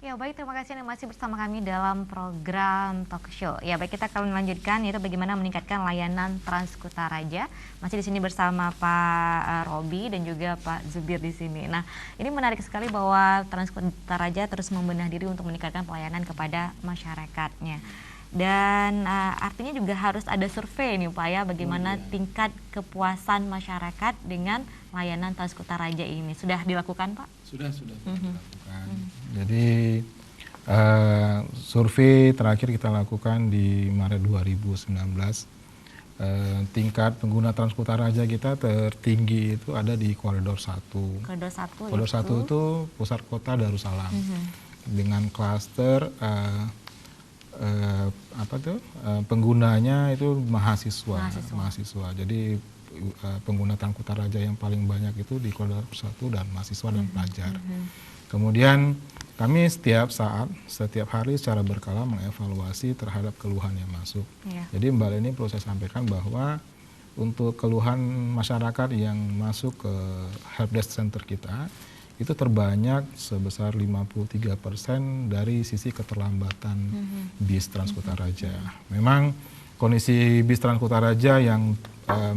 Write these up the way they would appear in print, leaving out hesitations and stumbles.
Ya baik, terima kasih Anda masih bersama kami dalam program Talk Show. Ya baik, kita akan melanjutkan yaitu bagaimana meningkatkan layanan Transkutaraja. Masih di sini bersama Pak Robi dan juga Pak Zubir di sini. Nah, ini menarik sekali bahwa Transkutaraja terus membenah diri untuk meningkatkan pelayanan kepada masyarakatnya. Dan artinya juga harus ada survei nih Pak ya, bagaimana tingkat kepuasan masyarakat dengan layanan Transkutaraja ini. Sudah dilakukan Pak? Sudah dilakukan. Jadi survei terakhir kita lakukan di Maret 2019. Tingkat pengguna Transkutaraja kita tertinggi itu ada di Koridor 1. Koridor 1 itu pusat kota Darussalam. Dengan klaster penggunanya itu mahasiswa. Jadi pengguna Transkutaraja yang paling banyak itu di Koridor 1 dan mahasiswa dan pelajar. Kemudian kami setiap hari secara berkala mengevaluasi terhadap keluhan yang masuk. Jadi Mbak Leni perlu saya sampaikan bahwa untuk keluhan masyarakat yang masuk ke helpdesk center kita itu terbanyak sebesar 53% dari sisi keterlambatan bis Transkutaraja. Memang kondisi bis Transkutaraja yang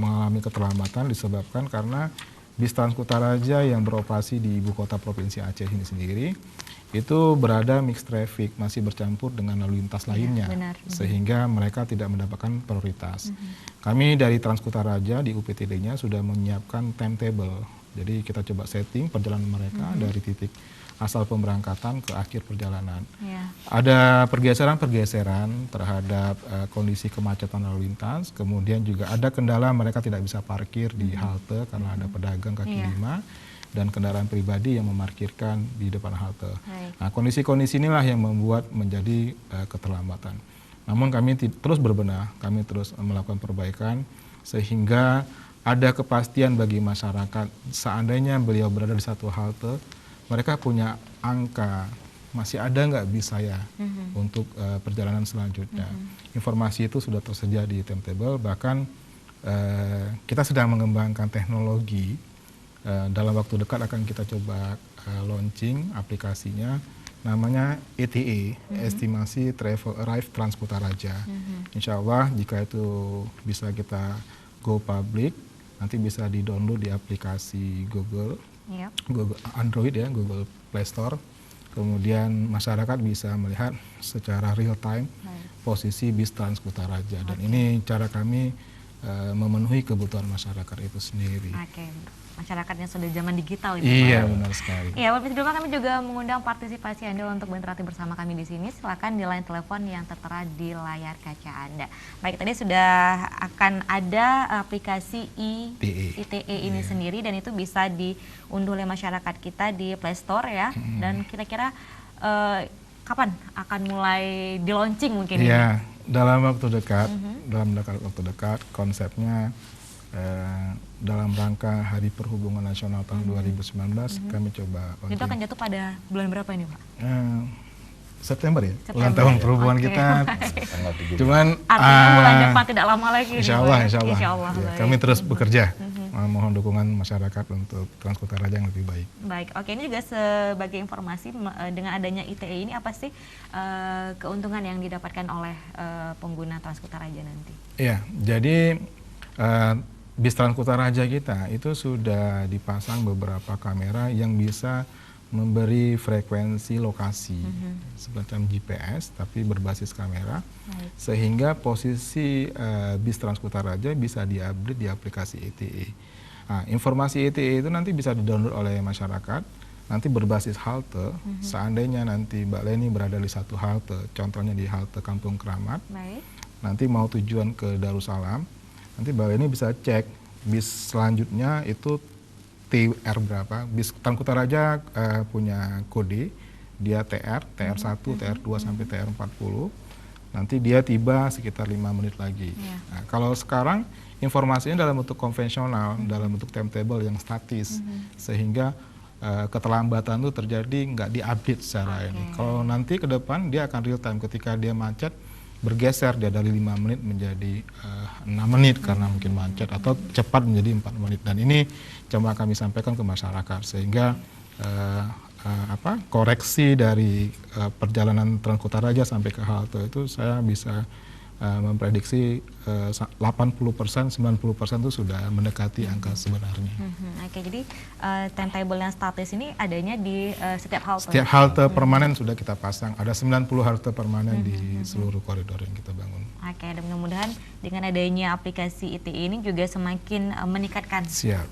mengalami keterlambatan disebabkan karena bis Transkutaraja yang beroperasi di ibu kota provinsi Aceh ini sendiri itu berada mixed traffic, masih bercampur dengan lalu lintas lainnya, sehingga mereka tidak mendapatkan prioritas. Kami dari Transkutaraja di UPTD-nya sudah menyiapkan timetable. Jadi kita coba setting perjalanan mereka dari titik asal pemberangkatan ke akhir perjalanan. Ada pergeseran terhadap kondisi kemacetan lalu lintas, kemudian juga ada kendala mereka tidak bisa parkir di halte karena ada pedagang kaki lima dan kendaraan pribadi yang memarkirkan di depan halte. Nah, kondisi-kondisi inilah yang membuat menjadi keterlambatan. Namun kami terus berbenah, kami terus melakukan perbaikan sehingga ada kepastian bagi masyarakat seandainya beliau berada di satu halte, mereka punya angka masih ada nggak bis saya untuk perjalanan selanjutnya. Informasi itu sudah tersedia di timetable, bahkan kita sedang mengembangkan teknologi. Dalam waktu dekat akan kita coba launching aplikasinya, namanya ETA, Estimasi Travel Arrive Transkutaraja. Insya Allah jika itu bisa kita go public, nanti bisa di-download di aplikasi Google Android ya, Google Play Store. Kemudian masyarakat bisa melihat secara real time posisi bis Transkutaraja. Dan ini cara kami memenuhi kebutuhan masyarakat itu sendiri. Masyarakatnya sudah zaman digital. Iya, benar sekali. Iya, Bapak Sebelumnya kami juga mengundang partisipasi Anda untuk berinteraksi bersama kami di sini. Silakan di line telepon yang tertera di layar kaca Anda. Baik, tadi sudah akan ada aplikasi ITE ini sendiri dan itu bisa diunduh oleh masyarakat kita di Play Store ya. Dan kira-kira kapan akan mulai di launching mungkin? Iya, dalam waktu dekat, konsepnya dalam rangka Hari Perhubungan Nasional tahun 2019 kami coba. Itu akan jatuh pada bulan berapa ini Pak? September ya, ulang tahun perhubungan kita. Cuman artinya bulan depan tidak lama lagi. Insya Allah. Ya, kami terus bekerja mohon dukungan masyarakat untuk Transkutaraja yang lebih baik. Baik, oke, ini juga sebagai informasi dengan adanya ITE ini apa sih keuntungan yang didapatkan oleh pengguna Transkutaraja nanti? Iya, jadi bis Transkutaraja kita itu sudah dipasang beberapa kamera yang bisa memberi frekuensi lokasi semacam GPS tapi berbasis kamera, sehingga posisi bis Transkutaraja bisa diupdate di aplikasi ETE. Nah, informasi ETE itu nanti bisa di-download oleh masyarakat, nanti berbasis halte. Seandainya nanti Mbak Leni berada di satu halte, contohnya di halte Kampung Keramat, nanti mau tujuan ke Darussalam, nanti Mbak Leni bisa cek bis selanjutnya itu TR berapa. Bis Transkutaraja punya kode, dia TR1, TR2 sampai TR40. Nanti dia tiba sekitar 5 menit lagi. Nah, kalau sekarang informasinya dalam bentuk konvensional, dalam bentuk timetable yang statis, sehingga keterlambatan itu terjadi nggak diupdate secara ini. Kalau nanti ke depan dia akan real time, ketika dia macet bergeser dia dari 5 menit menjadi 6 menit karena mungkin macet, atau cepat menjadi 4 menit. Dan ini coba kami sampaikan ke masyarakat sehingga koreksi dari perjalanan Trans-Kutaraja sampai ke halte itu saya bisa memprediksi 80%, 90% itu sudah mendekati angka sebenarnya. Oke, jadi timetable yang statis ini adanya di setiap halte? Setiap halte permanen sudah kita pasang, ada 90 halte permanen di seluruh koridor yang kita bangun. Oke, dan mudah-mudahan dengan adanya aplikasi ITE ini juga semakin meningkatkan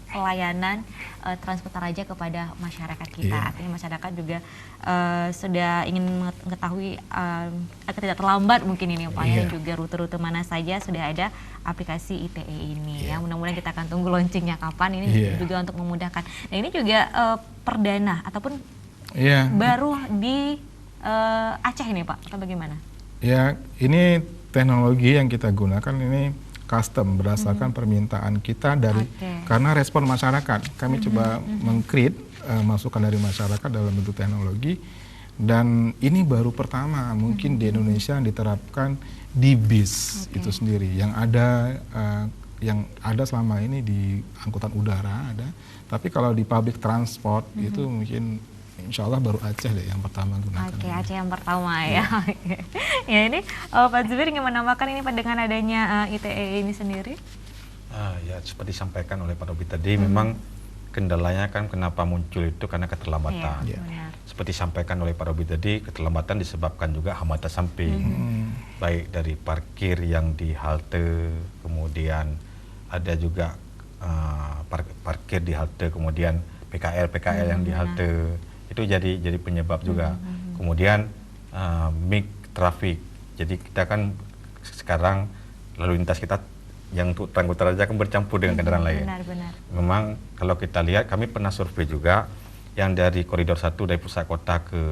pelayanan Trans-Kutaraja kepada masyarakat kita. Artinya masyarakat juga sudah ingin mengetahui agar tidak terlambat mungkin ini Pak, ya, juga rute-rute mana saja sudah ada aplikasi ITE ini. Ya, mudah-mudahan kita akan tunggu launchingnya kapan ini juga untuk memudahkan. Nah, ini juga perdana ataupun baru di Aceh ini Pak, atau bagaimana? Ya, ini teknologi yang kita gunakan ini custom berdasarkan permintaan kita dari karena respon masyarakat. Kami coba meng-create masukan dari masyarakat dalam bentuk teknologi, dan ini baru pertama mungkin di Indonesia yang diterapkan di bis itu sendiri. Yang ada selama ini di angkutan udara ada, tapi kalau di public transport itu mungkin insya Allah baru Aceh deh yang pertama gunakan. Aceh yang pertama ya. Ya, ini Pak Zubir ingin menambahkan ini dengan adanya ITE ini sendiri? Ya, seperti disampaikan oleh Pak Robi tadi, memang kendalanya kan kenapa muncul itu karena keterlambatan. Seperti disampaikan oleh Pak Robi tadi, keterlambatan disebabkan juga hambatan samping, baik dari parkir yang di halte, kemudian ada juga parkir di halte, kemudian PKL yang di halte, itu jadi penyebab juga. Kemudian mix traffic, jadi kita kan sekarang lalu lintas kita yang untuk Trans-Kutaraja kan bercampur dengan kendaraan lain. Benar. Memang kalau kita lihat, kami pernah survei juga yang dari koridor 1 dari pusat kota ke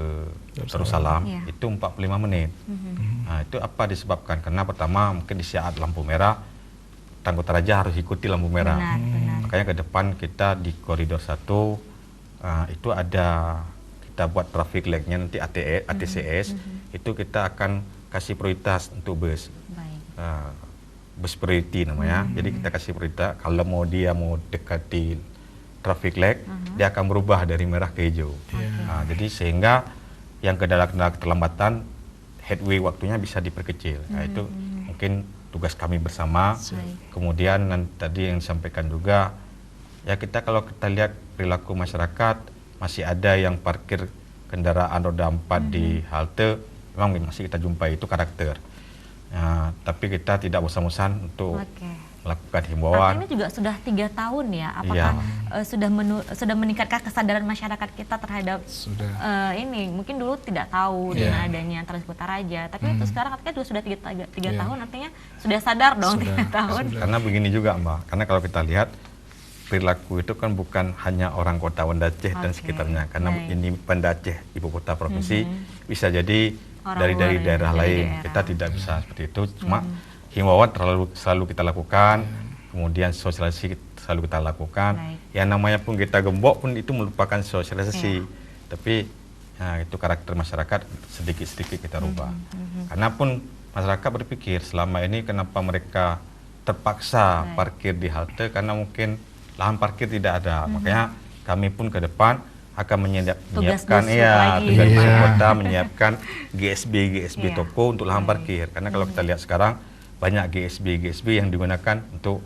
Darussalam itu 45 menit. Nah, itu apa disebabkan? Karena pertama mungkin di saat lampu merah Trans-Kutaraja harus ikuti lampu merah. Makanya ke depan kita di koridor 1 itu ada, kita buat traffic light-nya nanti ATCS, itu kita akan kasih prioritas untuk bus. Bus priority namanya. Jadi kita kasih prioritas kalau dia mau dekati traffic light, dia akan berubah dari merah ke hijau. Jadi sehingga yang kendala-kendala keterlambatan headway waktunya bisa diperkecil. Nah, itu mungkin tugas kami bersama. Kemudian tadi yang disampaikan juga, ya kita kalau kita lihat perilaku masyarakat, masih ada yang parkir kendaraan roda 4 di halte, memang masih kita jumpai, itu karakter. Tapi kita tidak bosan-bosan untuk melakukan himbauan. Ini juga sudah 3 tahun ya, apakah sudah meningkatkan kesadaran masyarakat kita terhadap ini? Mungkin dulu tidak tahu dengan adanya Trans-Kutaraja, tapi itu sekarang artinya sudah 3 tahun, artinya sudah sadar dong 3 tahun. Karena begini juga Mbak, karena kalau kita lihat perilaku itu kan bukan hanya orang kota Banda Aceh dan sekitarnya, karena ini Banda Aceh ibu kota provinsi, bisa jadi dari daerah lain. Kita tidak bisa seperti itu, cuma himbauan selalu kita lakukan, kemudian sosialisasi selalu kita lakukan. Yang namanya pun kita gembok pun itu merupakan sosialisasi, tapi itu karakter masyarakat sedikit-sedikit kita rubah. Karena pun masyarakat berpikir selama ini kenapa mereka terpaksa parkir di halte, karena mungkin lahan parkir tidak ada. Makanya kami pun ke depan akan menyiapkan tugas kota menyiapkan GSB toko untuk lahan parkir. Karena kalau kita lihat sekarang banyak GSB yang digunakan untuk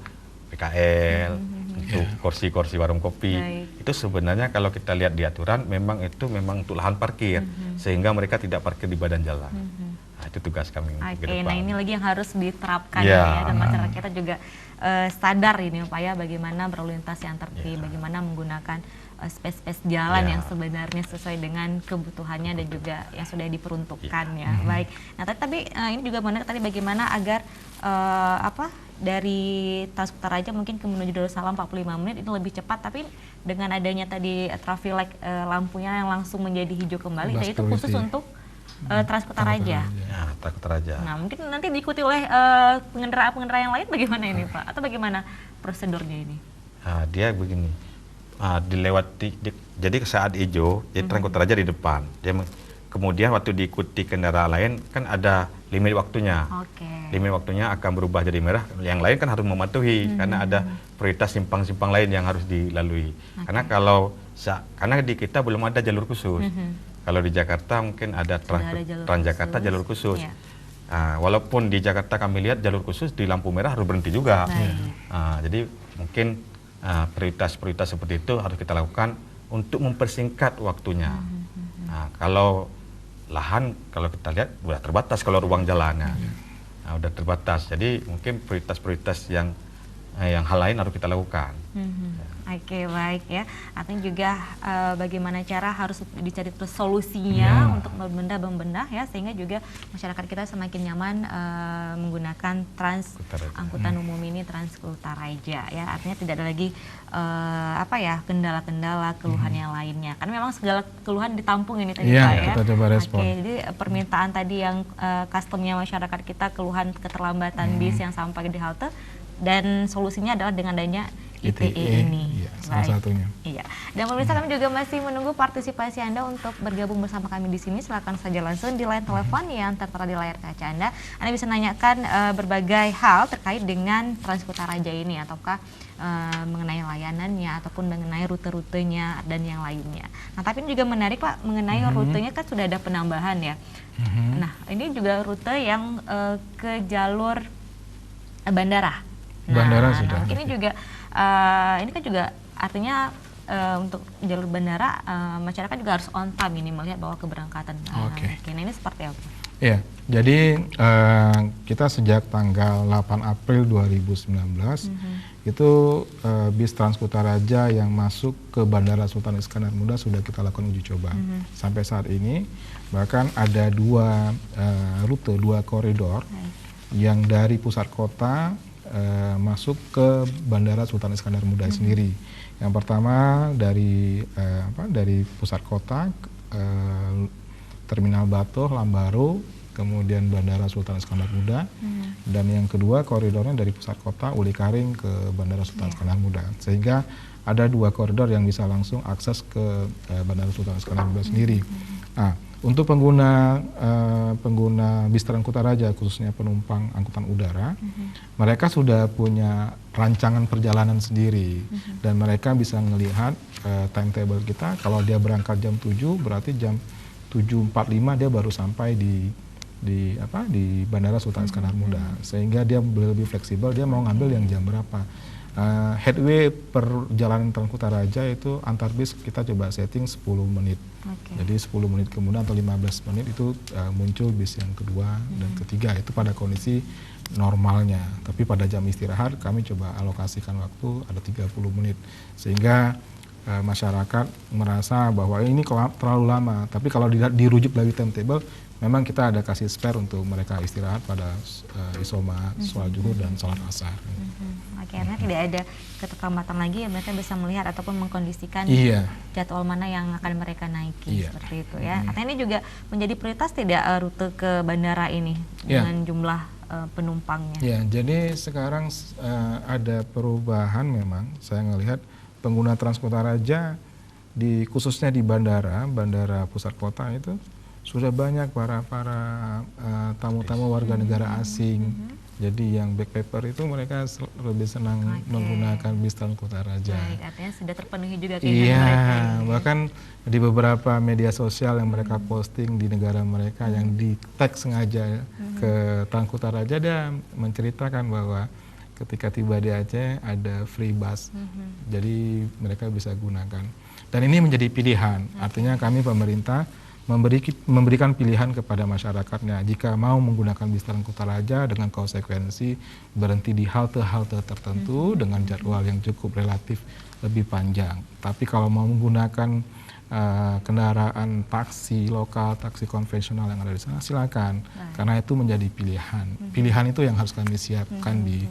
PKL, untuk kursi-kursi warung kopi. Itu sebenarnya kalau kita lihat di aturan memang untuk lahan parkir, sehingga mereka tidak parkir di badan jalan. Nah, itu tugas kami ke depan. Nah, ini lagi yang harus diterapkan ya, dan masyarakat kita juga sadar ini Pak ya, bagaimana berlalu lintas yang tertib, bagaimana menggunakan space jalan yang sebenarnya sesuai dengan kebutuhannya dan juga yang sudah diperuntukkan ya. Baik. Nah, tapi ini juga menarik tadi bagaimana agar dari Trans-Kutaraja mungkin ke menuju Darussalam 45 menit itu lebih cepat, tapi dengan adanya tadi traffic light lampunya yang langsung menjadi hijau kembali, dan itu khusus untuk Trans-Kutaraja. Trans-Kutaraja. Nah, mungkin nanti diikuti oleh pengendara-pengendara yang lain bagaimana ini Pak? Atau bagaimana prosedurnya ini? Dia begini, dilewati, jadi saat hijau, jadi Trans-Kutaraja di depan. Kemudian waktu diikuti kendaraan lain kan ada limit waktunya. limit waktunya akan berubah jadi merah. Yang lain kan harus mematuhi karena ada prioritas simpang-simpang lain yang harus dilalui. Karena karena di kita belum ada jalur khusus. Kalau di Jakarta mungkin ada Transjakarta jalur khusus. Walaupun di Jakarta kami lihat jalur khusus di lampu merah harus berhenti juga. Jadi mungkin prioritas-prioritas seperti itu harus kita lakukan untuk mempersingkat waktunya. Kalau lahan, kalau kita lihat udah terbatas kalau ruang jalannya, udah terbatas. Jadi mungkin prioritas-prioritas yang hal lain harus kita lakukan. Oke, baik ya. Artinya juga bagaimana cara harus dicari terus solusinya untuk membedah ya, sehingga juga masyarakat kita semakin nyaman menggunakan angkutan umum ini, Transkutaraja ya. Artinya tidak ada lagi kendala-kendala, keluhan yang lainnya. Karena memang segala keluhan ditampung ini tadi Pak ya. Kita coba respon. Oke, jadi permintaan tadi yang customnya masyarakat kita, keluhan keterlambatan bis yang sampai di halte, dan solusinya adalah dengan adanya ITE ini. Salah satunya. Iya. Dan pemirsa, kami juga masih menunggu partisipasi Anda untuk bergabung bersama kami di sini. Silakan saja langsung di line telepon yang tertera di layar kaca Anda. Anda bisa menanyakan berbagai hal terkait dengan Transkutaraja ini, ataukah mengenai layanannya ataupun mengenai rute-rutenya dan yang lainnya. Nah, tapi ini juga menarik Pak, mengenai rutenya kan sudah ada penambahan ya. Nah, ini juga rute yang ke jalur bandara. Bandara sudah. Ini juga ini kan juga artinya untuk jalur bandara masyarakat juga harus on time ini melihat bahwa keberangkatan. Oke. Nah, ini seperti apa? Ya, jadi kita sejak tanggal 8 April 2019 itu bis Transkutaraja yang masuk ke Bandara Sultan Iskandar Muda sudah kita lakukan uji coba. Sampai saat ini bahkan ada dua koridor yang dari pusat kota masuk ke Bandara Sultan Iskandar Muda sendiri. Yang pertama dari pusat kota, Terminal Batoh, Lambaro, kemudian Bandara Sultan Iskandar Muda, dan yang kedua koridornya dari pusat kota Uli Karing ke Bandara Sultan Iskandar Muda. Sehingga ada dua koridor yang bisa langsung akses ke Bandara Sultan Iskandar Muda sendiri. Nah, untuk pengguna bis Transkutaraja, khususnya penumpang angkutan udara, mereka sudah punya rancangan perjalanan sendiri, dan mereka bisa melihat timetable kita. Kalau dia berangkat jam 7, berarti jam 7.45 dia baru sampai di Bandara Sultan Iskandar Muda, sehingga dia lebih fleksibel, dia mau ngambil yang jam berapa. Headway perjalanan Transkutaraja itu antar bis kita coba setting 10 menit. Jadi 10 menit kemudian atau 15 menit itu muncul bis yang kedua dan ketiga, itu pada kondisi normalnya. Tapi pada jam istirahat kami coba alokasikan waktu ada 30 menit, sehingga masyarakat merasa bahwa ini terlalu lama. Tapi kalau dirujuk lagi timetable, memang kita ada kasih spare untuk mereka istirahat pada isoma, sholat zuhur dan sholat asar. Karena tidak ada keterlambatan lagi, mereka bisa melihat ataupun mengkondisikan jadwal mana yang akan mereka naiki, seperti itu ya. Artinya ini juga menjadi prioritas tidak rute ke bandara ini dengan jumlah penumpangnya. Ya, jadi sekarang ada perubahan memang. Saya melihat pengguna Transkutaraja khususnya di bandara pusat kota itu sudah banyak para tamu-tamu warga negara asing. Jadi yang backpacker itu mereka lebih senang menggunakan bis Transkutaraja. Baik, artinya sudah terpenuhi juga keinginan mereka. Bahkan di beberapa media sosial yang mereka posting di negara mereka yang di tag sengaja ke Transkutaraja, dia menceritakan bahwa ketika tiba di Aceh ada free bus. Jadi mereka bisa gunakan. Dan ini menjadi pilihan. Artinya kami pemerintah memberikan pilihan kepada masyarakatnya jika mau menggunakan bis Transkutaraja dengan konsekuensi berhenti di halte-halte tertentu dengan jadwal yang cukup relatif lebih panjang. Tapi kalau mau menggunakan kendaraan taksi lokal, taksi konvensional yang ada di sana, silakan. Karena itu menjadi pilihan. Pilihan itu yang harus kami siapkan di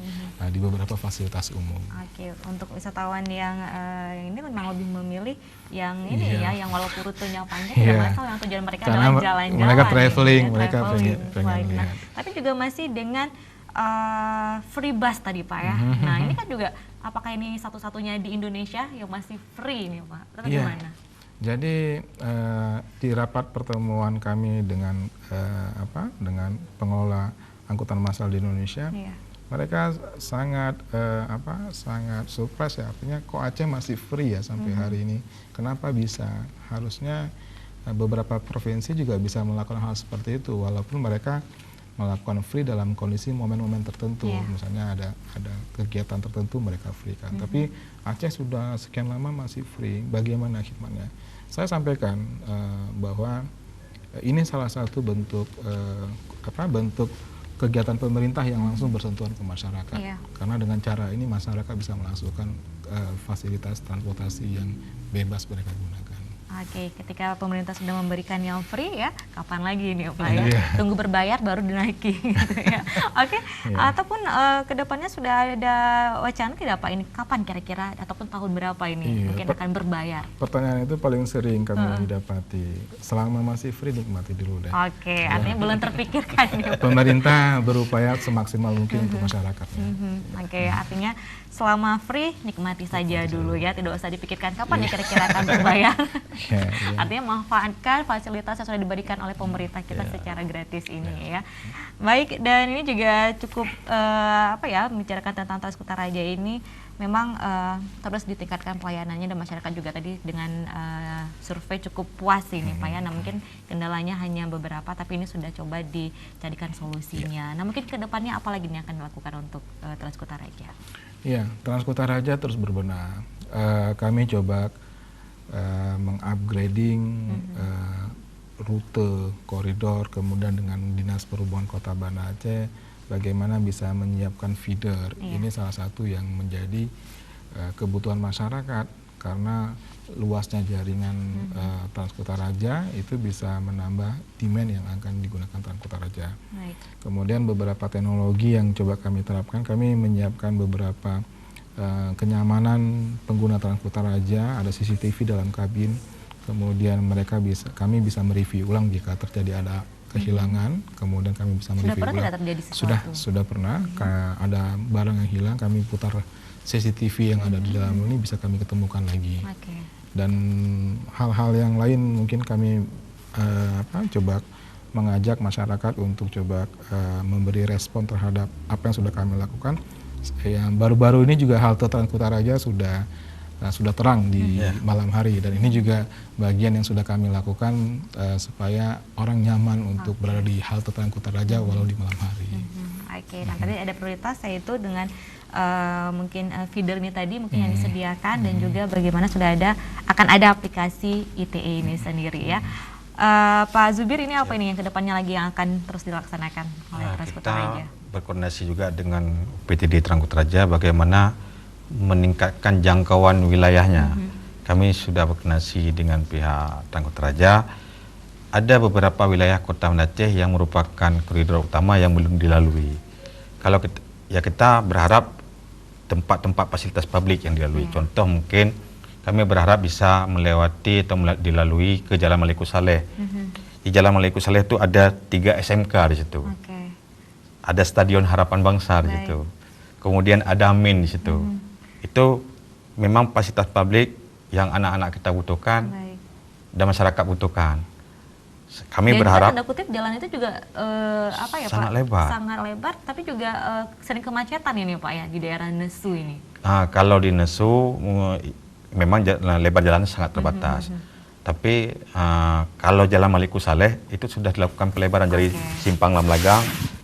beberapa fasilitas umum. Oke, untuk wisatawan yang ini memang lebih memilih yang ini yang walaupun rutenya panjang tidak masalah, yang tujuan mereka adalah jalan-jalan. Mereka traveling, mereka pengen lihat. Tapi juga masih dengan free bus tadi Pak ya. Nah, ini kan juga apakah ini satu-satunya di Indonesia yang masih free nih Pak? Atau gimana? Jadi di rapat pertemuan kami dengan pengelola angkutan massal di Indonesia, Iya. mereka sangat sangat surprise ya, artinya kok Aceh masih free ya sampai hari ini. Kenapa bisa? Harusnya beberapa provinsi juga bisa melakukan hal seperti itu, walaupun mereka melakukan free dalam kondisi momen-momen tertentu. Misalnya ada kegiatan tertentu mereka free kan. Tapi Aceh sudah sekian lama masih free. Bagaimana hikmahnya? Saya sampaikan bahwa ini salah satu bentuk bentuk kegiatan pemerintah yang langsung bersentuhan ke masyarakat. Karena dengan cara ini masyarakat bisa melakukan fasilitas transportasi yang bebas mereka gunakan. Oke, ketika pemerintah sudah memberikan yang free ya, kapan lagi nih Pak ya? Tunggu berbayar baru dinaiki gitu ya. Oke, ataupun kedepannya sudah ada wacana tidak Pak ini? Kapan kira-kira ataupun tahun berapa ini mungkin akan berbayar? Pertanyaan itu paling sering kami dapati. Selama masih free nikmati dulu deh. Oke, artinya belum terpikirkan ya. Pemerintah berupaya semaksimal mungkin untuk masyarakatnya. Oke, artinya selama free nikmati saja dulu ya, tidak usah dipikirkan kapan ya kira-kira akan berbayar. Artinya manfaatkan fasilitas yang sudah diberikan oleh pemerintah kita secara gratis ini ya. Baik, dan ini juga cukup membicarakan tentang Transkutaraja ini memang terus ditingkatkan pelayanannya dan masyarakat juga tadi dengan survei cukup puas ini Pak ya. Nah mungkin kendalanya hanya beberapa tapi ini sudah coba dicarikan solusinya. Nah mungkin kedepannya apa lagi nih akan dilakukan untuk Transkutaraja? Iya, Transkutaraja terus berbenah. Kami coba mengupgrading rute koridor, kemudian dengan Dinas Perhubungan Kota Banda Aceh bagaimana bisa menyiapkan feeder. Ini salah satu yang menjadi kebutuhan masyarakat karena luasnya jaringan Transkutaraja itu bisa menambah demand yang akan digunakan Transkutaraja. Kemudian beberapa teknologi yang coba kami terapkan, kami menyiapkan beberapa kenyamanan pengguna Transkutaraja, ada CCTV dalam kabin, kemudian kami bisa mereview ulang jika terjadi ada kehilangan, kemudian kami bisa mereview ulang. Sudah pernah terjadi sesuatu? Sudah pernah, ada barang yang hilang, kami putar CCTV yang ada di dalam ini bisa kami ketemukan lagi. Dan hal-hal yang lain mungkin kami coba mengajak masyarakat untuk coba memberi respon terhadap apa yang sudah kami lakukan. Yang baru-baru ini juga halte Transkutaraja sudah terang di malam hari, dan ini juga bagian yang sudah kami lakukan supaya orang nyaman untuk berada di halte Transkutaraja walau di malam hari. Nah tadi ada prioritas yaitu dengan mungkin feeder ini tadi mungkin yang disediakan dan juga bagaimana akan ada aplikasi ITE ini sendiri ya. Pak Zubir, ini apa ini yang kedepannya lagi yang akan terus dilaksanakan oleh Transkutaraja? Kita berkoordinasi juga dengan PTD Transkutaraja bagaimana meningkatkan jangkauan wilayahnya. Kami sudah berkoordinasi dengan pihak Transkutaraja. Ada beberapa wilayah Kota Banda Aceh yang merupakan koridor utama yang belum dilalui. Kalau kita berharap tempat-tempat fasilitas publik yang dilalui. Contoh mungkin kami berharap bisa melewati atau dilalui ke Jalan Maliku Saleh. Di Jalan Maliku Saleh itu ada 3 SMK di situ. Ada Stadion Harapan Bangsa di situ. Kemudian ada Amin di situ. Itu memang fasilitas publik yang anak-anak kita butuhkan dan masyarakat butuhkan. Kami berharap tanda kutip jalan itu juga sangat lebar. Sangat lebar, tapi juga sering kemacetan ini Pak ya di daerah Nesu ini. Kalau di Nesu memang lebar jalan sangat terbatas. Tapi kalau Jalan Maliku Saleh itu sudah dilakukan pelebaran dari Simpang Lamlagang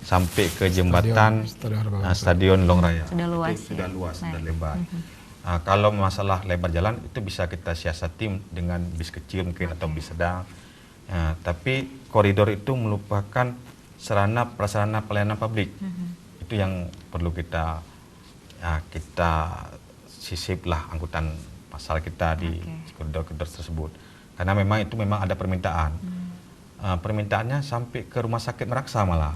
sampai ke jembatan Stadion Long Raya. Sudah luas. Sudah luas, sudah lebar. Kalau masalah lebar jalan itu bisa kita siasati dengan bis kecil mungkin atau bis sedang. Tapi koridor itu merupakan prasarana pelayanan publik. Itu yang perlu kita sisiplah angkutan massal kita di koridor-koridor tersebut. Karena memang ada permintaan. Permintaannya sampai ke Rumah Sakit Meraksa malah.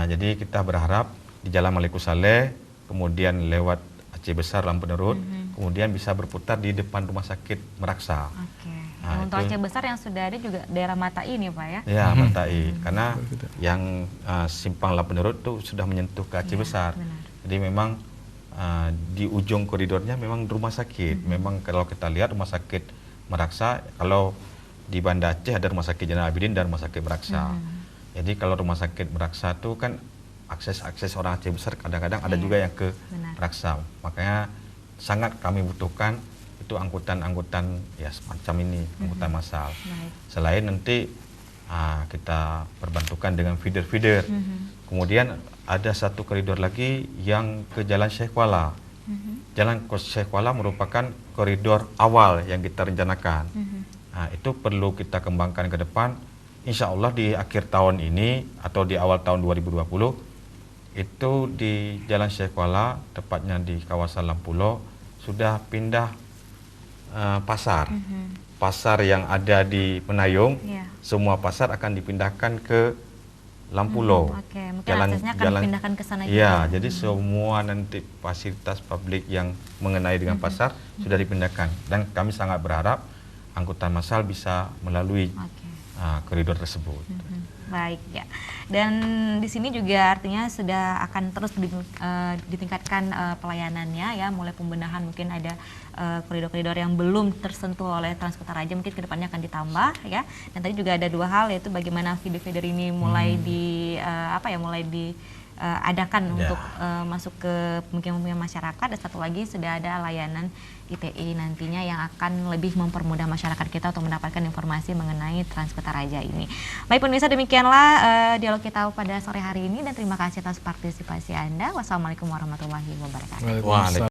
Jadi kita berharap di Jalan Maliku Saleh, kemudian lewat Aceh Besar Lampu Nerut, kemudian bisa berputar di depan Rumah Sakit Meraksa. Untuk Aceh Besar yang sudah ada juga daerah Matai ini Pak ya? Ya, Matai. Karena yang Simpang Lampu Nerut itu sudah menyentuh ke Aceh Besar. Jadi memang di ujung koridornya memang rumah sakit. Memang kalau kita lihat Rumah Sakit Meraksa, kalau di Banda Aceh ada Rumah Sakit Zainal Abidin dan Rumah Sakit Meraksa. Jadi kalau Rumah Sakit Meraksa itu kan akses orang Aceh besar kadang-kadang ada juga yang ke Raksa. Makanya sangat kami butuhkan itu angkutan-angkutan ya semacam ini, angkutan massal. Selain nanti kita perbantukan dengan feeder-feeder. Kemudian ada satu koridor lagi yang ke Jalan Syekh Kuala. Jalan Syekh Kuala merupakan koridor awal yang kita rencanakan. Itu perlu kita kembangkan ke depan. Insya Allah di akhir tahun ini atau di awal tahun 2020 itu di Jalan Syekh Kuala, tepatnya di kawasan Lampulo, sudah pindah pasar. Pasar yang ada di Menayung, semua pasar akan dipindahkan ke Lampulo. Mungkin aksesnya akan dipindahkan ke sana juga. Iya, jadi semua nanti fasilitas publik yang mengenai dengan pasar sudah dipindahkan. Dan kami sangat berharap angkutan massal bisa melalui koridor tersebut. Baik ya. Dan di sini juga artinya sudah akan terus ditingkatkan pelayanannya ya, mulai pembenahan, mungkin ada koridor-koridor yang belum tersentuh oleh Transkota Raja mungkin kedepannya akan ditambah ya. Dan tadi juga ada dua hal, yaitu bagaimana feeder-feeder ini mulai adakan untuk masuk ke pemukiman masyarakat, dan satu lagi sudah ada layanan ITI nantinya yang akan lebih mempermudah masyarakat kita untuk mendapatkan informasi mengenai Transkota Raja ini. Baik pemirsa, demikianlah dialog kita pada sore hari ini, dan terima kasih atas partisipasi Anda. Wassalamualaikum warahmatullahi wabarakatuh.